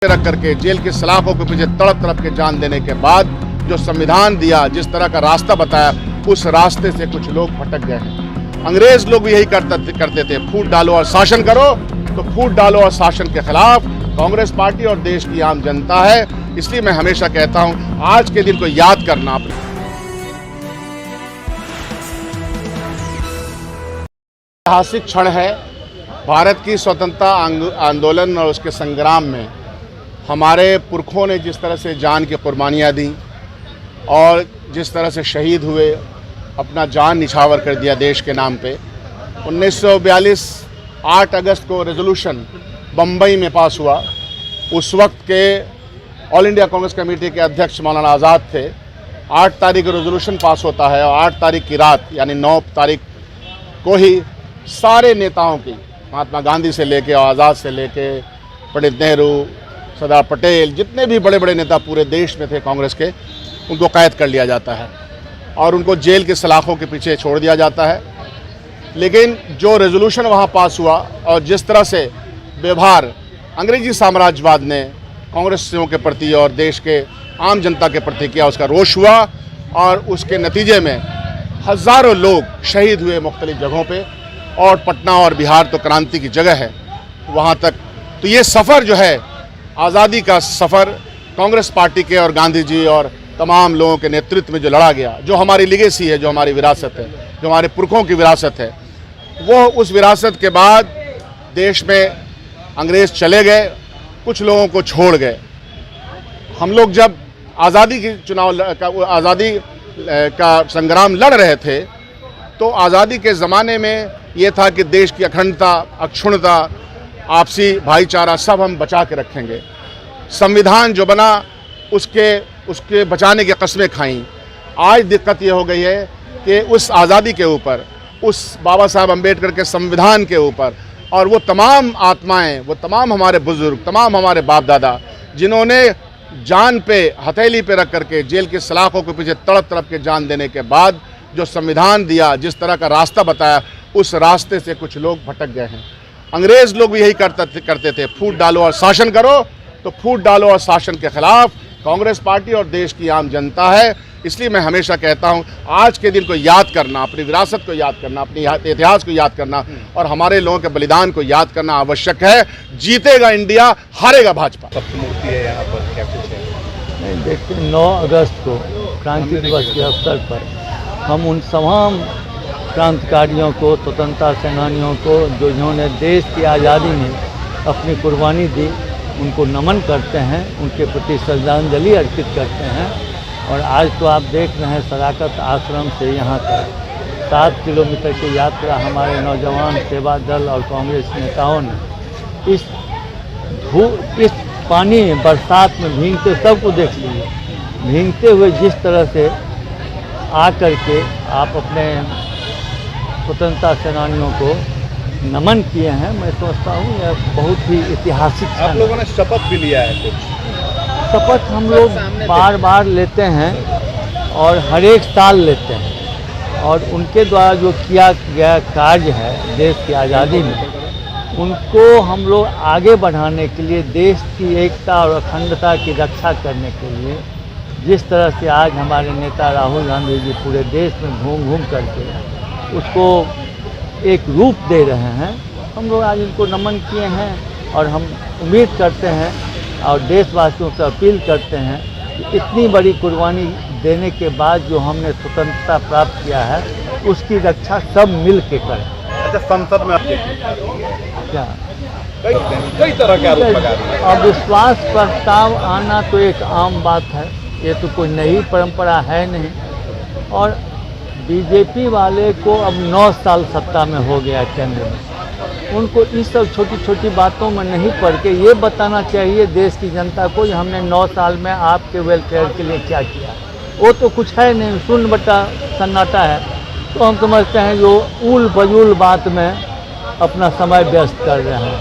रख करके जेल की सलाखों के पीछे तड़प तड़प के जान देने के बाद जो संविधान दिया, जिस तरह का रास्ता बताया, उस रास्ते से कुछ लोग भटक गए हैं। अंग्रेज लोग भी यही करते थे, फूट डालो और शासन करो। तो फूट डालो और शासन के खिलाफ कांग्रेस पार्टी और देश की आम जनता है। इसलिए मैं हमेशा कहता हूं, आज के दिन को याद करना ऐतिहासिक क्षण है। भारत की स्वतंत्रता आंदोलन और उसके संग्राम में हमारे पुरखों ने जिस तरह से जान की कुर्बानियाँ दी और जिस तरह से शहीद हुए, अपना जान निछावर कर दिया देश के नाम पे। 1942 8 अगस्त को रेजोल्यूशन बम्बई में पास हुआ। उस वक्त के ऑल इंडिया कांग्रेस कमेटी के अध्यक्ष मौलाना आज़ाद थे। 8 तारीख को रेजोल्यूशन पास होता है और 8 तारीख की रात यानी 9 तारीख को ही सारे नेताओं की, महात्मा गांधी से लेके, आज़ाद से लेके, पंडित नेहरू, सरदार पटेल, जितने भी बड़े बड़े नेता पूरे देश में थे कांग्रेस के, उनको कैद कर लिया जाता है और उनको जेल के सलाखों के पीछे छोड़ दिया जाता है। लेकिन जो रेजोल्यूशन वहाँ पास हुआ और जिस तरह से व्यवहार अंग्रेजी साम्राज्यवाद ने कांग्रेसियों के प्रति और देश के आम जनता के प्रति किया, उसका रोष हुआ और उसके नतीजे में हज़ारों लोग शहीद हुए मुख्तलिफ जगहों पे। और पटना और बिहार तो क्रांति की जगह है, वहाँ तक। तो ये सफ़र जो है, आज़ादी का सफ़र, कांग्रेस पार्टी के और गांधी जी और तमाम लोगों के नेतृत्व में जो लड़ा गया, जो हमारी लिगेसी है, जो हमारी विरासत है, जो हमारे पुरखों की विरासत है, वो उस विरासत के बाद देश में अंग्रेज़ चले गए, कुछ लोगों को छोड़ गए। हम लोग जब आज़ादी की आज़ादी का संग्राम लड़ रहे थे, तो आज़ादी के ज़माने में ये था कि देश की अखंडता, अक्षुण्णता, आपसी भाईचारा सब हम बचा के रखेंगे। संविधान जो बना उसके बचाने की कस्में खाईं। आज दिक्कत ये हो गई है कि उस आज़ादी के ऊपर, उस बाबा साहब अम्बेडकर के संविधान के ऊपर और वो तमाम आत्माएं, वो तमाम हमारे बुज़ुर्ग, तमाम हमारे बाप दादा, जिन्होंने जान पे हथेली पे रख करके जेल की सलाखों के पीछे तड़प तड़प के जान देने के बाद जो संविधान दिया, जिस तरह का रास्ता बताया, उस रास्ते से कुछ लोग भटक गए हैं। अंग्रेज लोग भी यही करते थे, फूट डालो और शासन करो। तो फूट डालो और शासन के खिलाफ कांग्रेस पार्टी और देश की आम जनता है। इसलिए मैं हमेशा कहता हूं, आज के दिन को याद करना, अपनी विरासत को याद करना, अपनी इतिहास को याद करना और हमारे लोगों के बलिदान को याद करना आवश्यक है। जीतेगा इंडिया, हारेगा भाजपा। सबकी मूर्ति है यहाँ पर, क्या कुछ है? देखिए, 9 अगस्त को क्रांति दिवस के अवसर पर हम उन तमाम क्रांतिकारियों को, स्वतंत्रता सेनानियों को, जो जिन्होंने देश की आज़ादी में अपनी कुर्बानी दी, उनको नमन करते हैं, उनके प्रति श्रद्धांजलि अर्पित करते हैं। और आज तो आप देख रहे हैं, सदाकत आश्रम से यहाँ तक 7 किलोमीटर की यात्रा हमारे नौजवान सेवा दल और कांग्रेस नेताओं ने इस पानी में, बरसात में भीगते, सबको देख लीजिए, भीगते हुए जिस तरह से आकर के आप अपने स्वतंत्रता सेनानियों को नमन किए हैं। मैं समझता हूँ यह बहुत ही ऐतिहासिक। आप लोगों ने शपथ भी लिया है कुछ? शपथ हम लोग बार बार लेते हैं और हर एक साल लेते हैं, और उनके द्वारा जो किया गया कार्य है देश की आज़ादी में, उनको हम लोग आगे बढ़ाने के लिए, देश की एकता और अखंडता की रक्षा करने के लिए, जिस तरह से आज हमारे नेता राहुल गांधी जी पूरे देश में घूम घूम करके उसको एक रूप दे रहे हैं, हम लोग आज इनको नमन किए हैं। और हम उम्मीद करते हैं और देशवासियों से अपील करते हैं कि इतनी बड़ी कुर्बानी देने के बाद जो हमने स्वतंत्रता प्राप्त किया है, उसकी रक्षा सब मिल के करें। अच्छा, संसद में क्या कई तरह के आरोप लगा रहे हैं। अविश्वास प्रस्ताव आना तो एक आम बात है, ये तो कोई नई परंपरा है नहीं। और बीजेपी वाले को अब 9 साल सत्ता में हो गया केंद्र में, उनको इस सब छोटी छोटी बातों में नहीं पड़ के ये बताना चाहिए देश की जनता को कि हमने 9 साल में आपके वेलफेयर के लिए क्या किया। वो तो कुछ है नहीं, शून्य बटा सन्नाटा है। तो हम समझते हैं जो उल फजूल बात में अपना समय व्यस्त कर रहे हैं।